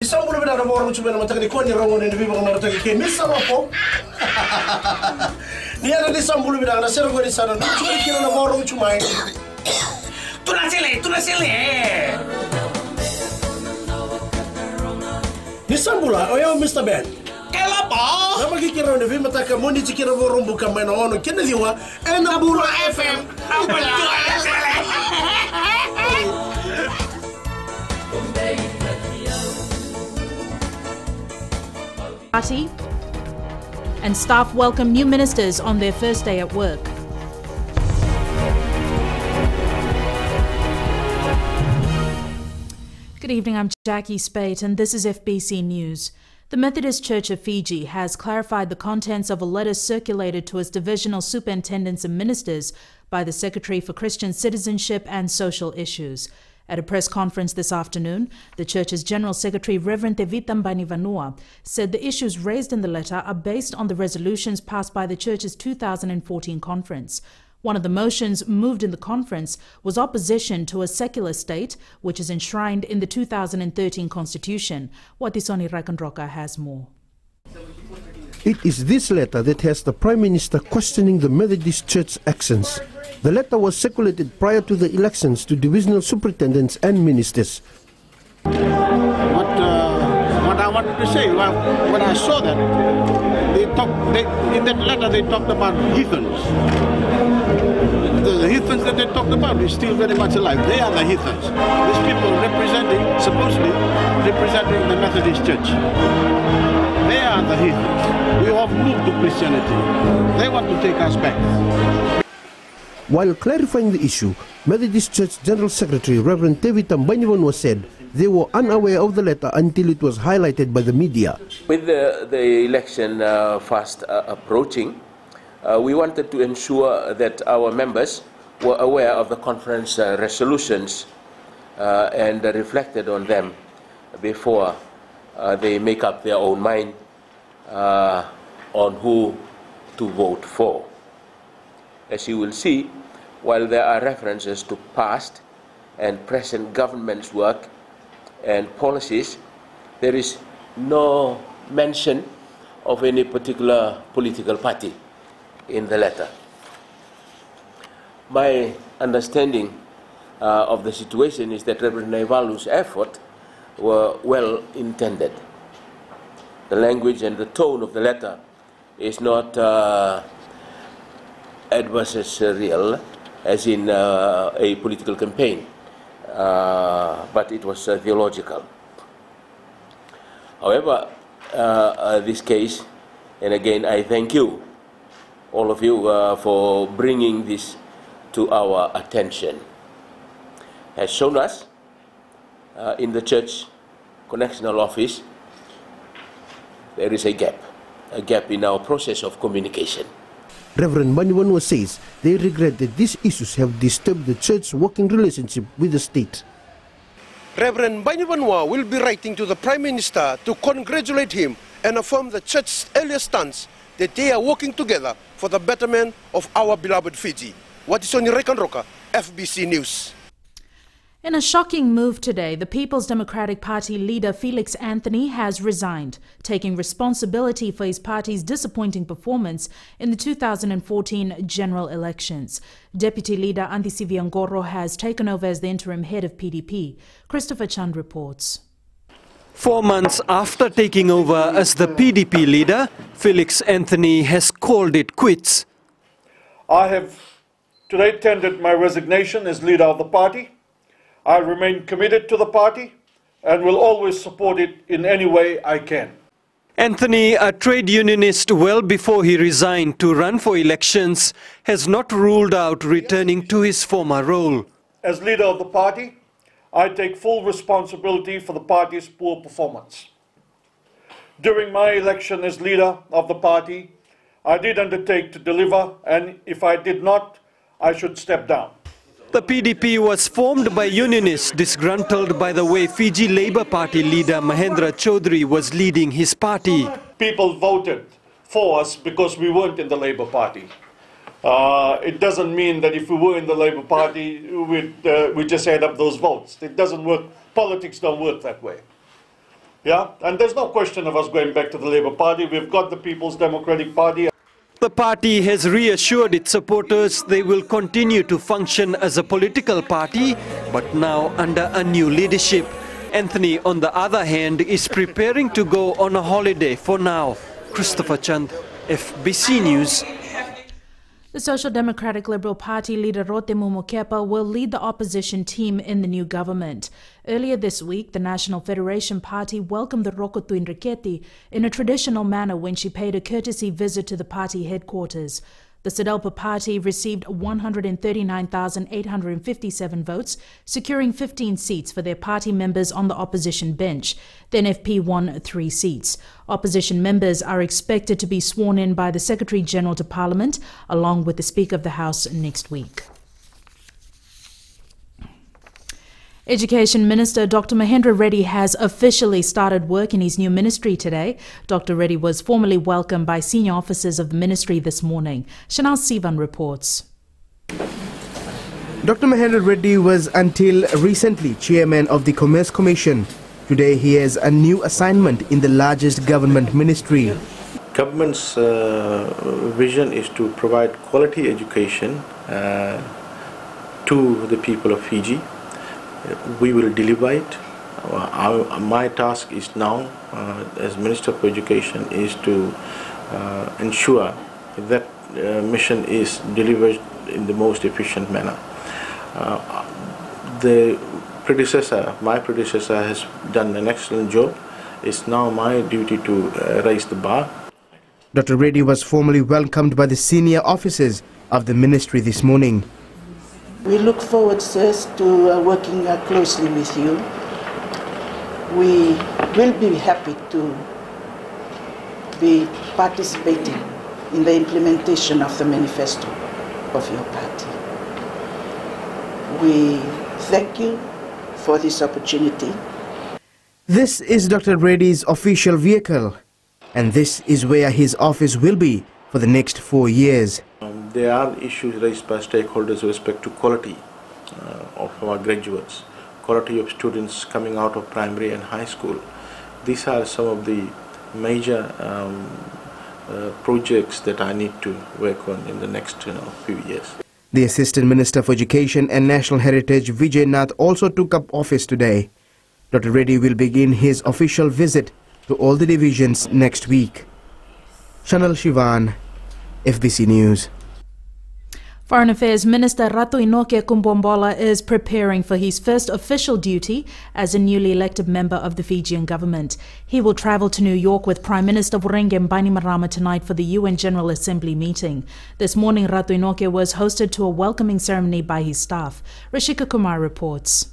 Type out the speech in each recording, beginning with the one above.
Isang bulan na mo rin chumena matagni ko ni rangon ni bibo na tagi ke misa po. Niya na isang bulan na sir ko ni sana. Chumena kino na mo rin chumay. Tu na sile. Isang bulan oyo Mr. Ben. Kela pa? Na magkikira ni bibo mataka mo ni chikira mo rin buka may no kina diwa na Bula FM. Party and staff welcome new ministers on their first day at work. Good evening, I'm Jackie Spate and this is FBC News. The Methodist Church of Fiji has clarified the contents of a letter circulated to its divisional superintendents and ministers by the Secretary for Christian Citizenship and Social Issues. At a press conference this afternoon, the Church's General Secretary, Reverend Tevita Mbanivanua, said the issues raised in the letter are based on the resolutions passed by the Church's 2014 conference. One of the motions moved in the conference was opposition to a secular state, which is enshrined in the 2013 Constitution. Watisoni Rakandroka has more. It is this letter that has the Prime Minister questioning the Methodist Church actions. The letter was circulated prior to the elections to divisional superintendents and ministers. What I wanted to say, well, when I saw that, in that letter they talked about heathens. The heathens that they talked about is still very much alive. They are the heathens. These people supposedly representing the Methodist Church. They are the heathens. We have moved to Christianity. They want to take us back. While clarifying the issue, Methodist Church General Secretary Reverend Tevita Mbanivanua said they were unaware of the letter until it was highlighted by the media. With the election fast approaching, we wanted to ensure that our members were aware of the conference resolutions and reflected on them before they make up their own mind on who to vote for. As you will see, while there are references to past and present government's work and policies, there is no mention of any particular political party in the letter. My understanding of the situation is that Reverend Naivalu's effort were well intended. The language and the tone of the letter is not adversarial, as in a political campaign, but it was theological. However, this case, and again I thank you, all of you, for bringing this to our attention, has shown us in the Church Connectional Office there is a gap in our process of communication. Reverend Mbanivanua says they regret that these issues have disturbed the Church's working relationship with the state. Reverend Mbanivanua will be writing to the Prime Minister to congratulate him and affirm the Church's earlier stance that they are working together for the betterment of our beloved Fiji. Watisoni Rekanroka, FBC News. In a shocking move today, the People's Democratic Party leader Felix Anthony has resigned, taking responsibility for his party's disappointing performance in the 2014 general elections. Deputy leader Andisi Viangoro has taken over as the interim head of PDP. Christopher Chand reports. 4 months after taking over as the PDP leader, Felix Anthony has called it quits. I have today tendered my resignation as leader of the party. I remain committed to the party and will always support it in any way I can. Anthony, a trade unionist well before he resigned to run for elections, has not ruled out returning to his former role. As leader of the party, I take full responsibility for the party's poor performance. During my election as leader of the party, I did undertake to deliver, and if I did not, I should step down. The PDP was formed by unionists disgruntled by the way Fiji Labour Party leader Mahendra Chaudhry was leading his party. People voted for us because we weren't in the Labour Party. It doesn't mean that if we were in the Labour Party, we just add up those votes. It doesn't work. Politics don't work that way. Yeah, and there's no question of us going back to the Labour Party. We've got the People's Democratic Party. The party has reassured its supporters they will continue to function as a political party, but now under a new leadership. Anthony, on the other hand, is preparing to go on a holiday for now. Christopher Chand, FBC News. The Social Democratic Liberal Party leader Rotemu Mokepa will lead the opposition team in the new government. Earlier this week, the National Federation Party welcomed the Rokotu Nriketi in a traditional manner when she paid a courtesy visit to the party headquarters. The SODELPA party received 139,857 votes, securing 15 seats for their party members on the opposition bench. The NFP won 3 seats. Opposition members are expected to be sworn in by the Secretary-General to Parliament, along with the Speaker of the House next week. Education Minister Dr. Mahendra Reddy has officially started work in his new ministry today. Dr. Reddy was formally welcomed by senior officers of the ministry this morning. Shanal Sivan reports. Dr. Mahendra Reddy was until recently chairman of the Commerce Commission. Today he has a new assignment in the largest government ministry. Government's vision is to provide quality education to the people of Fiji. We will deliver it. My task is now, as Minister for Education, is to ensure that mission is delivered in the most efficient manner. My predecessor has done an excellent job. It's now my duty to raise the bar. Dr. Reddy was formally welcomed by the senior officers of the ministry this morning. We look forward, sirs, to working closely with you. We will be happy to be participating in the implementation of the manifesto of your party. We thank you for this opportunity. This is Dr. Reddy's official vehicle, and this is where his office will be for the next 4 years. There are issues raised by stakeholders with respect to quality of our graduates, quality of students coming out of primary and high school. These are some of the major projects that I need to work on in the next few years. The Assistant Minister for Education and National Heritage, Vijay Nath, also took up office today. Dr. Reddy will begin his official visit to all the divisions next week. Shanal Shivan, FBC News. Foreign Affairs Minister Ratu Inoke Kumbombola is preparing for his first official duty as a newly elected member of the Fijian government. He will travel to New York with Prime Minister Vurenge Bainimarama tonight for the UN General Assembly meeting. This morning, Ratu Inoke was hosted to a welcoming ceremony by his staff. Rashika Kumar reports.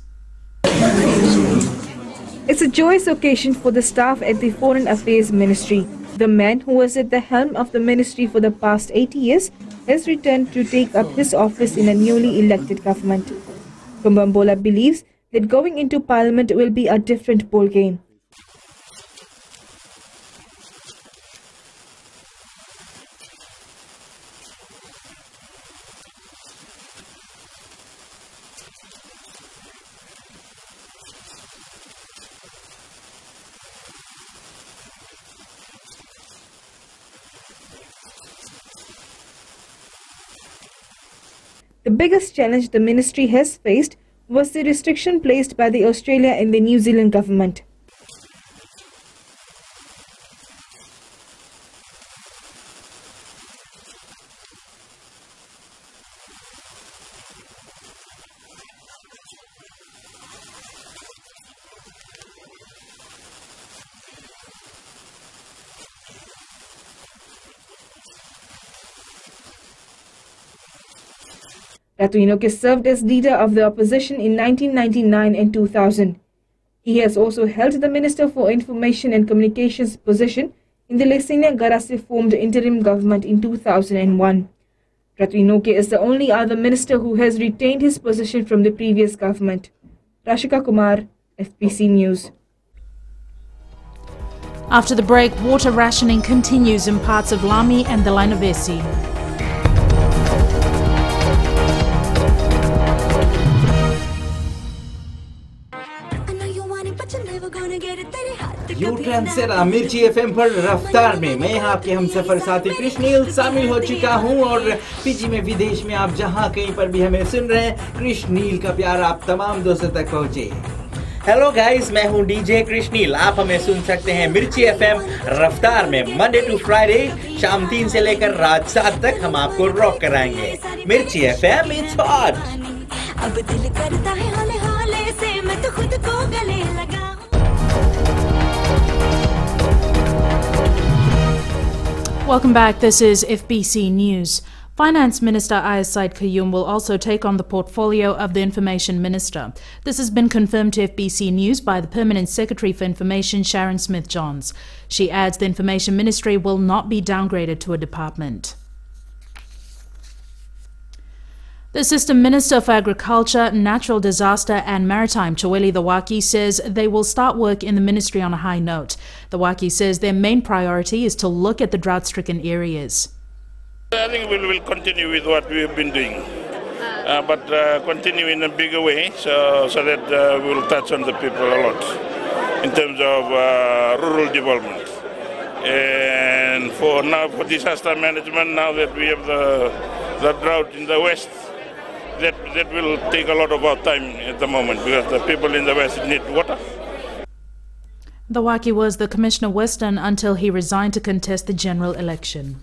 It's a joyous occasion for the staff at the Foreign Affairs Ministry. The man who was at the helm of the ministry for the past 8 years has returned to take up his office in a newly elected government. Kumbombola believes that going into parliament will be a different ballgame. The biggest challenge the ministry has faced was the restriction placed by the Australia and the New Zealand government. Ratu Inoke served as leader of the opposition in 1999 and 2000. He has also held the Minister for Information and Communications position in the Laksenia Garase formed interim government in 2001. Ratu Inoke is the only other minister who has retained his position from the previous government. Rashika Kumar, FBC News. After the break, water rationing continues in parts of Lami and the Lainavesi. I know you want it, but you you train से मिर्ची FM पर रफ्तार में मैं यहाँ आपके हम सफर साथी कृष्णील शामिल हो चुका हूँ और पीजी में विदेश में आप जहाँ कहीं पर भी हमें सुन रहे हैं, कृष्णील का प्यार आप तमाम दोस्तों तक पहुँचे। हेलो गाइस, मैं हूँ डीजे कृष्णील। आप हमें सुन सकते हैं मिर्ची एफएम रफ्तार में मंडे टू फ्राइडे शाम 3 से लेकर रात 7 तक हम आपको रॉक कराएंगे। मिर्ची एफएम, इट्स हॉट। अब दिल करता है हौले हौले से मैं तो खुद को गले लगाऊं। Welcome back. This is FBC News. Finance Minister Ayaz Said Qayyum will also take on the portfolio of the Information Minister. This has been confirmed to FBC News by the Permanent Secretary for Information, Sharon Smith-Johns. She adds the Information Ministry will not be downgraded to a department. The Assistant Minister for Agriculture, Natural Disaster and Maritime, Choweli Thawaki, says they will start work in the ministry on a high note. Thawaki says their main priority is to look at the drought-stricken areas. I think we will continue with what we have been doing, but continue in a bigger way so that we will touch on the people a lot in terms of rural development. And for now, for disaster management, now that we have the drought in the west, that will take a lot of our time at the moment because the people in the west need water. Thawaki was the Commissioner Western until he resigned to contest the general election.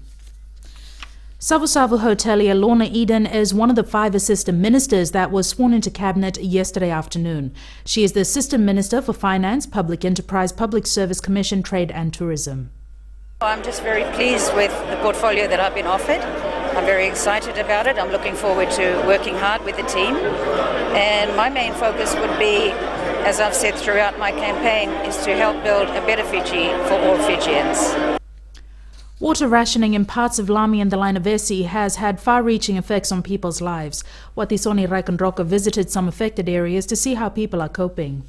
Savu hotelier Lorna Eden is one of the 5 assistant ministers that was sworn into cabinet yesterday afternoon. She is the Assistant Minister for Finance, Public Enterprise, Public Service Commission, Trade and Tourism. I'm just very pleased with the portfolio that I've been offered. I'm very excited about it. I'm looking forward to working hard with the team. And my main focus would be, as I've said throughout my campaign, is to help build a better Fiji for all Fijians. Water rationing in parts of Lami and the Linavesi has had far-reaching effects on people's lives. Watisoni Raikandroka visited some affected areas to see how people are coping.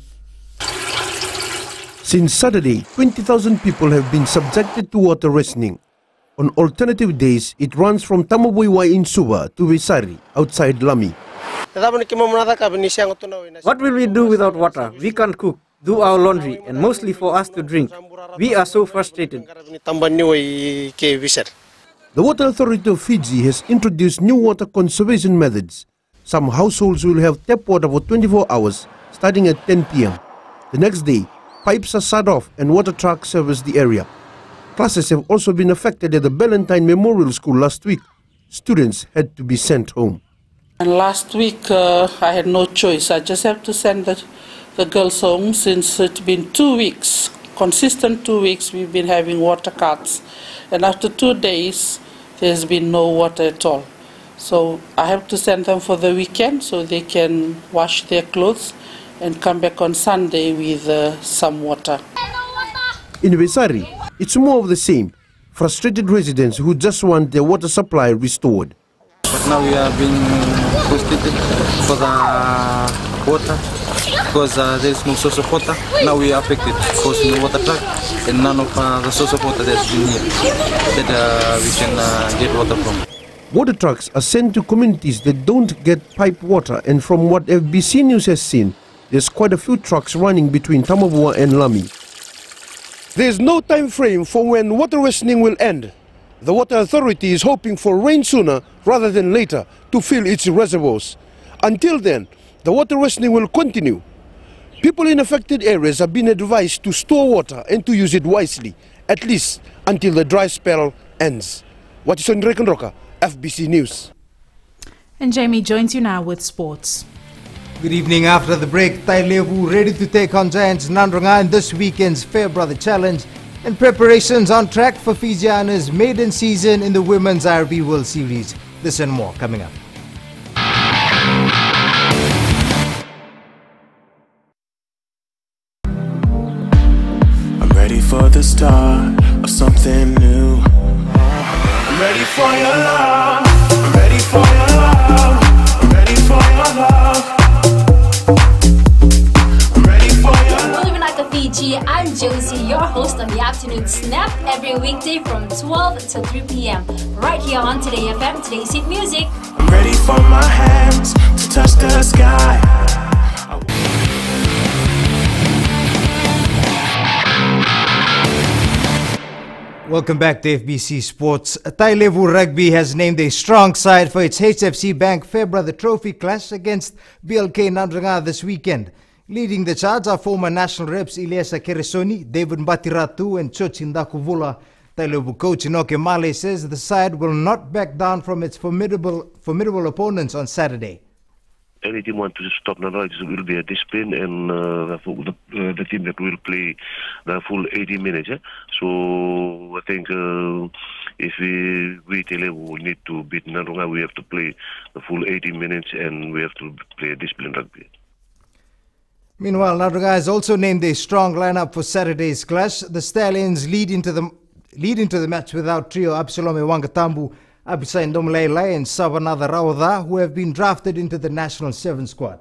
Since Saturday, 20,000 people have been subjected to water rationing. On alternative days, it runs from Tamabuiwa in Suba to Visari, outside Lami. What will we do without water? We can't cook, do our laundry, and mostly for us to drink. We are so frustrated. The Water Authority of Fiji has introduced new water conservation methods. Some households will have tap water for 24 hours, starting at 10 p.m. The next day, pipes are shut off and water trucks service the area. Classes have also been affected at the Ballantyne Memorial School last week. Students had to be sent home. And last week I had no choice. I just have to send the girls home since it's been 2 weeks. Consistent 2 weeks we've been having water cuts. And after 2 days there's been no water at all. So I have to send them for the weekend so they can wash their clothes and come back on Sunday with some water. In Visari, it's more of the same. Frustrated residents who just want their water supply restored. But now we are being frustrated for the water because there is no source of water. Now we are affected because no water truck and none of the source of water that's been here that we can get water from. Water trucks are sent to communities that don't get pipe water, and from what FBC News has seen, there's quite a few trucks running between Tamavua and Lami. There's no time frame for when water rationing will end. The Water Authority is hoping for rain sooner rather than later to fill its reservoirs. Until then, the water rationing will continue. People in affected areas have been advised to store water and to use it wisely, at least until the dry spell ends. Watson Rekonroka, FBC News. And Jamie joins you now with sports. Good evening. After the break, Thai Levu ready to take on Giants Nandronga in this weekend's Fair Brother Challenge, and preparations on track for Fijiana's maiden season in the Women's IRB World Series. This and more coming up. I'm ready for the start of something new. I'm ready for your love. I'm ready for your love. I'm ready for your love. Fiji, I'm Josie, your host on the Afternoon Snap, every weekday from 12 till 3 p.m. right here on Today FM, Today's Hit Music. I'm ready for my hands to touch the sky. Welcome back to FBC Sports. Tai Levu Rugby has named a strong side for its HFC Bank Fairbrother Trophy clash against BLK Nandranga this weekend. Leading the charge are former national reps Ilyasa Keresoni, David Mbatiratu and Chochinda Kuvula. Tai Levu coach Inoke Male says the side will not back down from its formidable opponents on Saturday. Any team want to stop Nandranga, it will be a discipline, and the team that will play the full 80 minutes. So I think if we Tai Levu need to beat Nandranga, we have to play the full 80 minutes and we have to play a disciplined rugby. Meanwhile, Nandranga has also named a strong lineup for Saturday's clash. The Stallions lead into the match without trio Absalome Wangatambu, Abisai Ndomlele and Savanatha Rawadha, who have been drafted into the National 7 squad.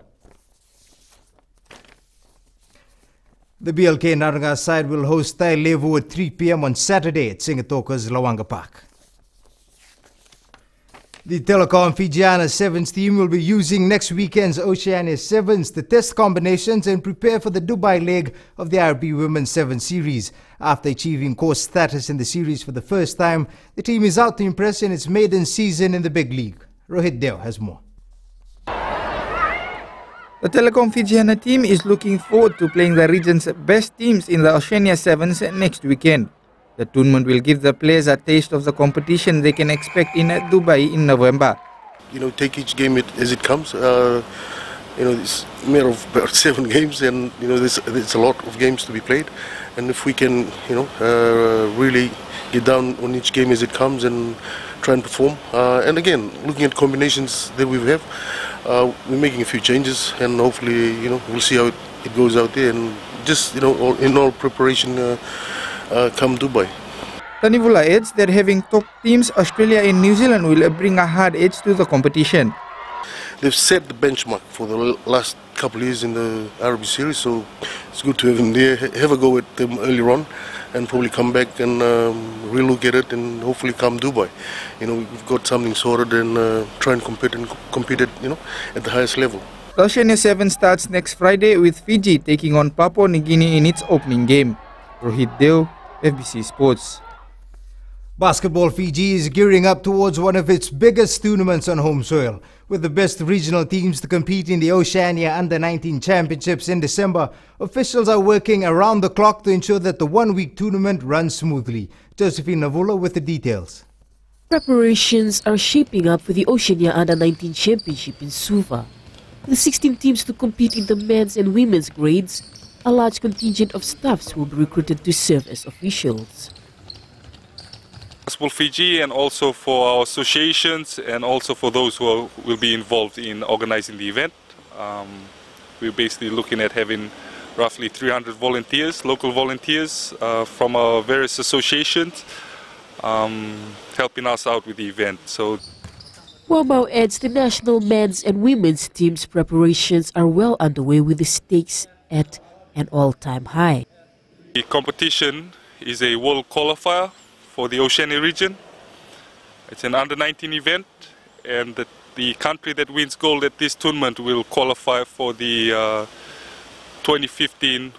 The BLK Nandranga side will host Tai Levu at 3 p.m. on Saturday at Singatoka's Lawanga Park. The Telecom Fijiana Sevens team will be using next weekend's Oceania Sevens to test combinations and prepare for the Dubai leg of the IRB Women's 7 Series. After achieving course status in the series for the first time, the team is out to impress in its maiden season in the big league. Rohit Deo has more. The Telecom Fijiana team is looking forward to playing the region's best teams in the Oceania Sevens next weekend. The tournament will give the players a taste of the competition they can expect in Dubai in November. Take each game as it comes. It's made of about 7 games, and there's a lot of games to be played. And if we can, really get down on each game as it comes and try and perform. And again, looking at combinations that we have, we're making a few changes, and hopefully, we'll see how it goes out there. And just, in all preparation. Come Dubai. Tanivula adds that having top teams, Australia and New Zealand will bring a hard edge to the competition. They've set the benchmark for the last couple of years in the IRB series, so it's good to have them there, have a go at them earlier on, and probably come back and relook at it and hopefully come Dubai. We've got something sorted and try and compete at, at the highest level. The Oceania 7 starts next Friday with Fiji taking on Papua New Guinea in its opening game. Rohit Deo, FBC Sports. Basketball Fiji is gearing up towards one of its biggest tournaments on home soil. With the best regional teams to compete in the Oceania Under-19 Championships in December, officials are working around the clock to ensure that the one-week tournament runs smoothly. Josephine Navula with the details. Preparations are shaping up for the Oceania Under-19 Championship in Suva. With 16 teams to compete in the men's and women's grades, a large contingent of staffs will be recruited to serve as officials. Basketball Fiji, and also for our associations, and also for those who will be involved in organizing the event. We're basically looking at having roughly 300 volunteers, local volunteers from our various associations, helping us out with the event. Wambao adds the national men's and women's teams' preparations are well underway with the stakes at an all-time high. The competition is a world qualifier for the Oceania region. It's an under-19 event, and the country that wins gold at this tournament will qualify for the 2015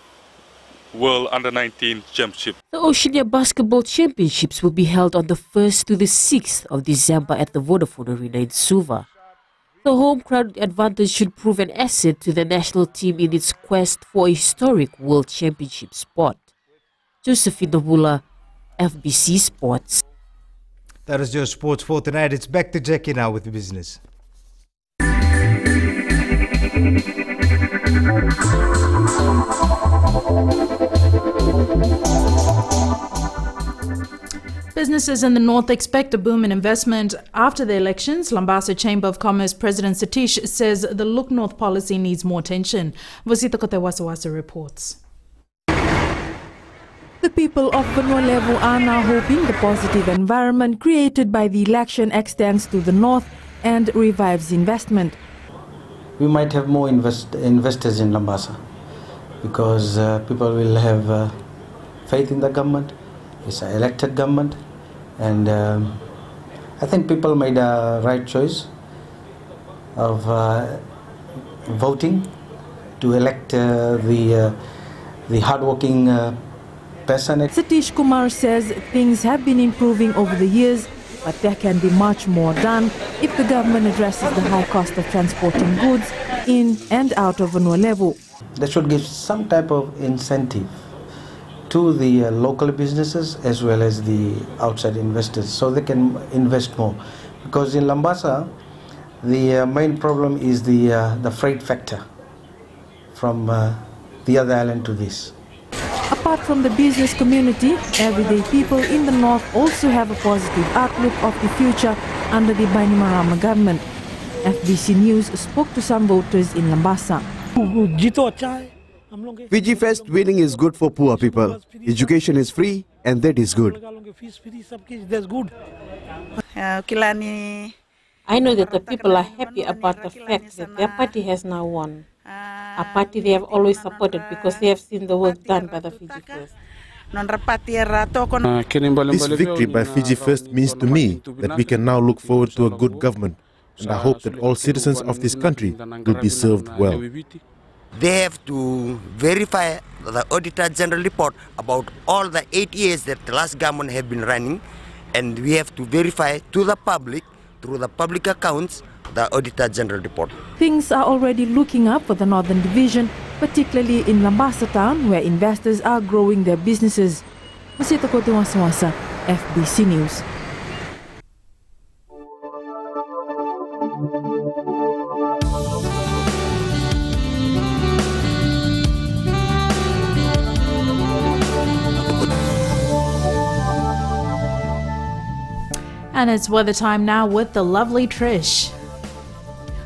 World Under-19 Championship. The Oceania Basketball Championships will be held on the 1st to the 6th of December at the Vodafone Arena in Suva. The home crowd advantage should prove an asset to the national team in its quest for a historic World Championship spot. Josephine Nabula, FBC Sports. That is your sports for tonight. It's back to Jackie now with the business. Businesses in the north expect a boom in investment after the elections. Lambasa Chamber of Commerce President Satish says the Look North policy needs more attention. Vosita Kotewasawasa reports. The people of Benua Levu are now hoping the positive environment created by the election extends to the north and revives investment. We might have more investors in Lambasa because people will have faith in the government. It's an elected government, and I think people made a right choice of voting to elect the hardworking passionate. Satish Kumar says things have been improving over the years, but there can be much more done if the government addresses the high cost of transporting goods in and out of Vanua Levu. They should give some type of incentive to the local businesses as well as the outside investors so they can invest more. Because in Lambasa, the main problem is the freight factor from the other island to this. Apart from the business community, everyday people in the north also have a positive outlook of the future under the Bainimarama government. FBC News spoke to some voters in Lambasa. Fiji Fest winning is good for poor people. Education is free and that is good. I know that the people are happy about the fact that their party has now won. A party they have always supported because they have seen the work done by the Fiji First. This victory by Fiji First means to me that we can now look forward to a good government, and I hope that all citizens of this country will be served well. They have to verify the Auditor General report about all the 8 years that the last government have been running, and we have to verify to the public, through the public accounts, the Auditor General report. Things are already looking up for the Northern Division, particularly in Lambasa town, where investors are growing their businesses. Masita Kotiwasawasa, FBC News. And it's weather time now with the lovely Trish.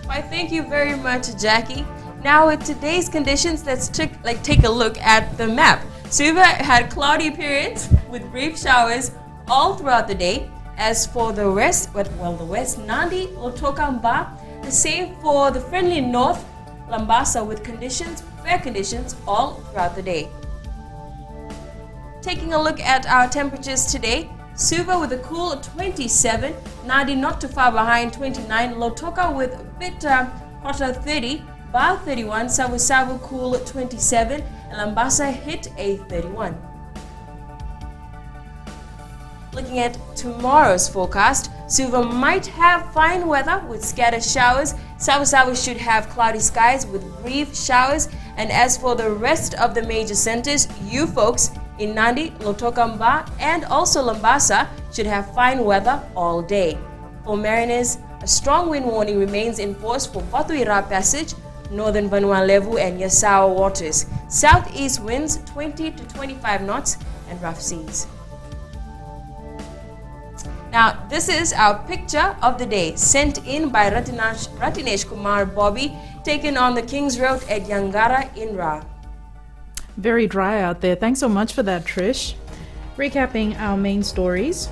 Why, thank you very much, Jackie. Now with today's conditions, let's take a look at the map. Suva had cloudy periods with brief showers all throughout the day. As for the west, the west, Nandi, Lotokamba, the same for the friendly north, Lambasa, with fair conditions all throughout the day. Taking a look at our temperatures today, Suva with a cool 27, Nadi not too far behind 29, Lotoka with a bit hotter 30, Ba 31, Savu Savu cool 27, and Lambasa hit a 31. Looking at tomorrow's forecast, Suva might have fine weather with scattered showers. Savu Savu should have cloudy skies with brief showers. And as for the rest of the major centers, you folks in Nandi, Lotokamba, and also Lambasa should have fine weather all day. For mariners, a strong wind warning remains in force for Batuira Passage, northern Vanua Levu and Yasawa waters. Southeast winds 20 to 25 knots and rough seas. Now, this is our picture of the day sent in by Ratinesh Kumar Bobby, taken on the King's Road at Yangara in Ra. Very dry out there. Thanks so much for that, Trish. Recapping our main stories.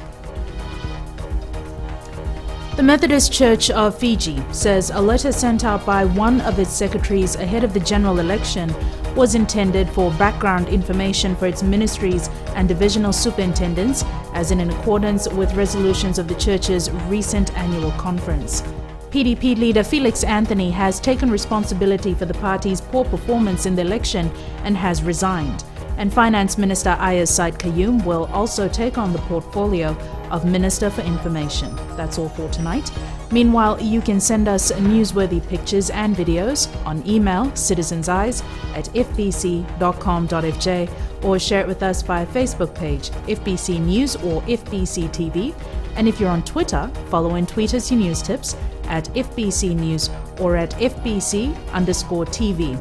The Methodist Church of Fiji says a letter sent out by one of its secretaries ahead of the general election was intended for background information for its ministries and divisional superintendents, as in accordance with resolutions of the church's recent annual conference. PDP leader Felix Anthony has taken responsibility for the party's poor performance in the election and has resigned. And Finance Minister Ayaz Said Qayyum will also take on the portfolio of Minister for Information. That's all for tonight. Meanwhile, you can send us newsworthy pictures and videos on email citizenseyes@fbc.com.fj or share it with us via Facebook page FBC News or FBC TV. And if you're on Twitter, follow and tweet us your news tips at FBC News or at FBC_TV.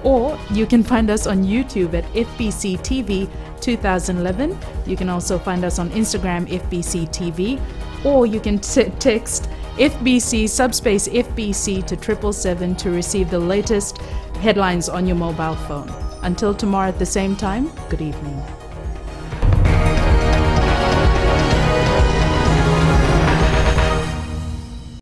Or you can find us on YouTube at FBC TV 2011. You can also find us on Instagram, FBC TV, or you can text FBC subspace FBC to 777 to receive the latest headlines on your mobile phone. Until tomorrow at the same time, good evening.